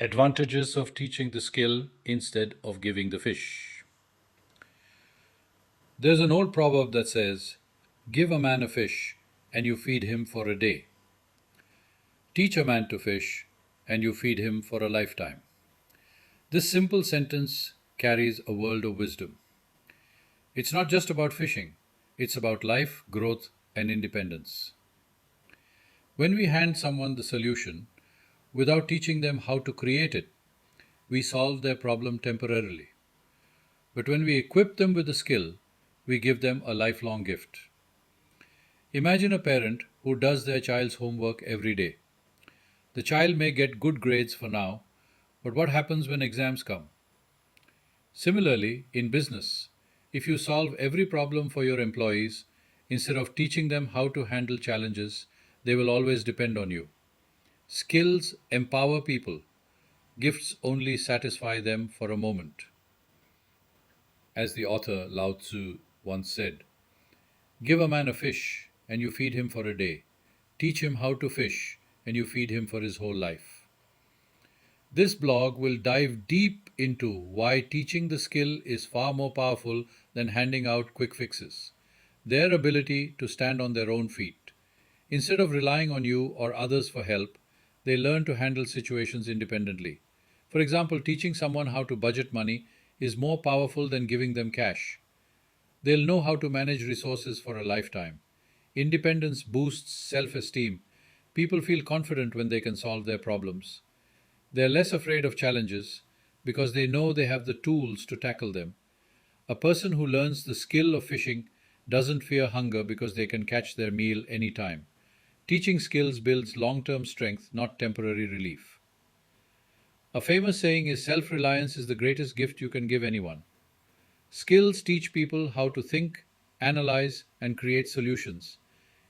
Advantages of teaching the skill instead of giving the fish. There's an old proverb that says, "Give a man a fish, and you feed him for a day. Teach a man to fish, and you feed him for a lifetime." This simple sentence carries a world of wisdom. It's not just about fishing, it's about life, growth, and independence. When we hand someone the solution, without teaching them how to create it, we solve their problem temporarily. But when we equip them with the skill, we give them a lifelong gift. Imagine a parent who does their child's homework every day. The child may get good grades for now, but what happens when exams come? Similarly, in business, if you solve every problem for your employees, instead of teaching them how to handle challenges, they will always depend on you. Skills empower people. Gifts only satisfy them for a moment. As the author Lao Tzu once said, "Give a man a fish, and you feed him for a day. Teach him how to fish, and you feed him for his whole life." This blog will dive deep into why teaching the skill is far more powerful than handing out quick fixes. Their ability to stand on their own feet. Instead of relying on you or others for help, they learn to handle situations independently. For example, teaching someone how to budget money is more powerful than giving them cash. They'll know how to manage resources for a lifetime. Independence boosts self-esteem. People feel confident when they can solve their problems. They're less afraid of challenges because they know they have the tools to tackle them. A person who learns the skill of fishing doesn't fear hunger because they can catch their meal anytime. Teaching skills builds long-term strength, not temporary relief. A famous saying is, "Self-reliance is the greatest gift you can give anyone." Skills teach people how to think, analyze, and create solutions.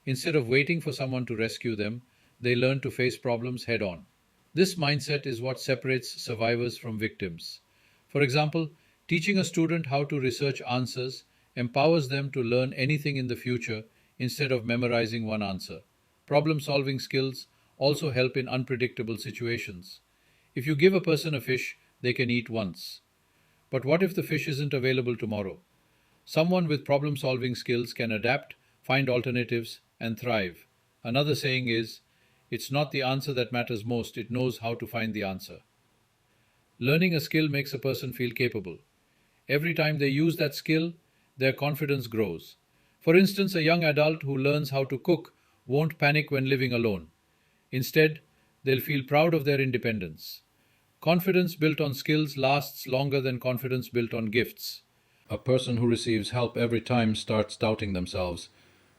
Instead of waiting for someone to rescue them, they learn to face problems head-on. This mindset is what separates survivors from victims. For example, teaching a student how to research answers empowers them to learn anything in the future instead of memorizing one answer. Problem-solving skills also help in unpredictable situations. If you give a person a fish, they can eat once. But what if the fish isn't available tomorrow? Someone with problem-solving skills can adapt, find alternatives, and thrive. Another saying is, "It's not the answer that matters most, it knows how to find the answer." Learning a skill makes a person feel capable. Every time they use that skill, their confidence grows. For instance, a young adult who learns how to cook won't panic when living alone. Instead, they'll feel proud of their independence. Confidence built on skills lasts longer than confidence built on gifts. A person who receives help every time starts doubting themselves,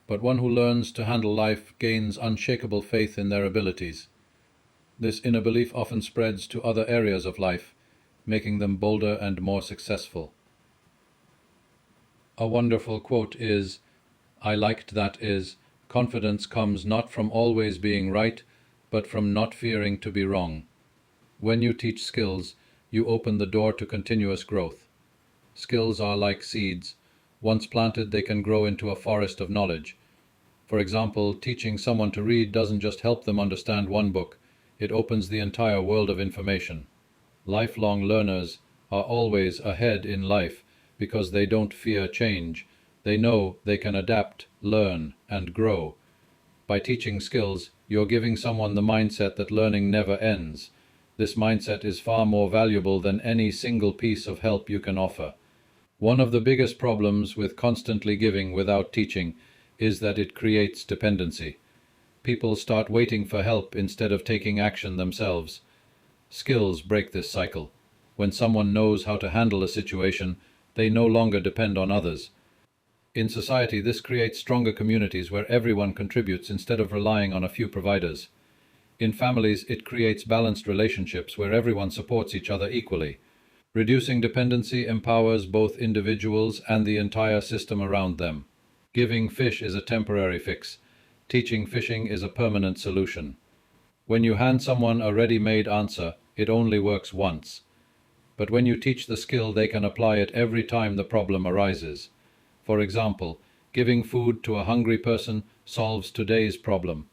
but one who learns to handle life gains unshakable faith in their abilities. This inner belief often spreads to other areas of life, making them bolder and more successful. A wonderful quote is, I liked that is, "Confidence comes not from always being right, but from not fearing to be wrong." When you teach skills, you open the door to continuous growth. Skills are like seeds. Once planted, they can grow into a forest of knowledge. For example, teaching someone to read doesn't just help them understand one book, it opens the entire world of information. Lifelong learners are always ahead in life because they don't fear change. They know they can adapt, learn, and grow. By teaching skills, you're giving someone the mindset that learning never ends. This mindset is far more valuable than any single piece of help you can offer. One of the biggest problems with constantly giving without teaching is that it creates dependency. People start waiting for help instead of taking action themselves. Skills break this cycle. When someone knows how to handle a situation, they no longer depend on others. In society, this creates stronger communities where everyone contributes instead of relying on a few providers. In families, it creates balanced relationships where everyone supports each other equally. Reducing dependency empowers both individuals and the entire system around them. Giving fish is a temporary fix. Teaching fishing is a permanent solution. When you hand someone a ready-made answer, it only works once. But when you teach the skill, they can apply it every time the problem arises. For example, giving food to a hungry person solves today's problem.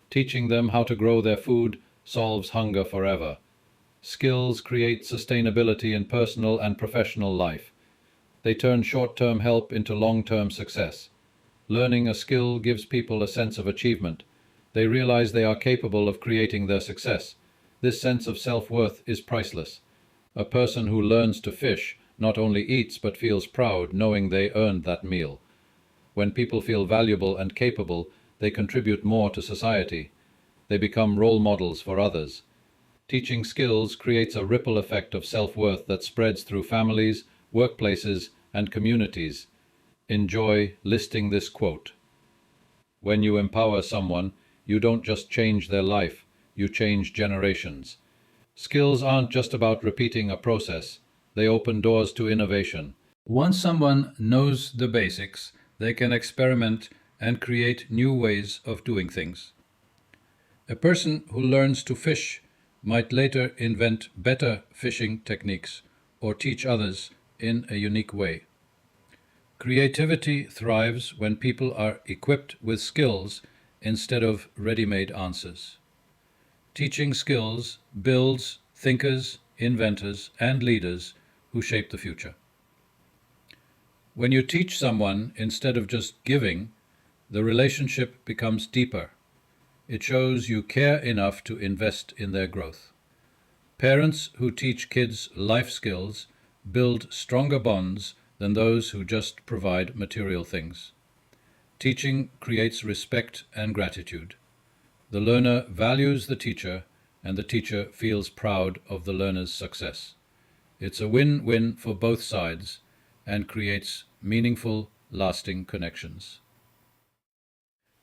Teaching them how to grow their food solves hunger forever. Skills create sustainability in personal and professional life. They turn short-term help into long-term success. Learning a skill gives people a sense of achievement. They realize they are capable of creating their success. This sense of self-worth is priceless. A person who learns to fish not only eats but feels proud knowing they earned that meal. When people feel valuable and capable, they contribute more to society. They become role models for others. Teaching skills creates a ripple effect of self-worth that spreads through families, workplaces, and communities. Enjoy listing this quote. When you empower someone, you don't just change their life, you change generations. Skills aren't just about repeating a process, they open doors to innovation. Once someone knows the basics, they can experiment and create new ways of doing things. A person who learns to fish might later invent better fishing techniques or teach others in a unique way. Creativity thrives when people are equipped with skills instead of ready-made answers. Teaching skills builds thinkers, inventors, and leaders who shape the future. When you teach someone instead of just giving, the relationship becomes deeper. It shows you care enough to invest in their growth. Parents who teach kids life skills build stronger bonds than those who just provide material things. Teaching creates respect and gratitude. The learner values the teacher, and the teacher feels proud of the learner's success. It's a win-win for both sides and creates meaningful, lasting connections.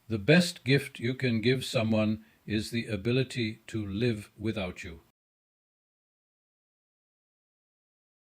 The best gift you can give someone is the ability to live without you.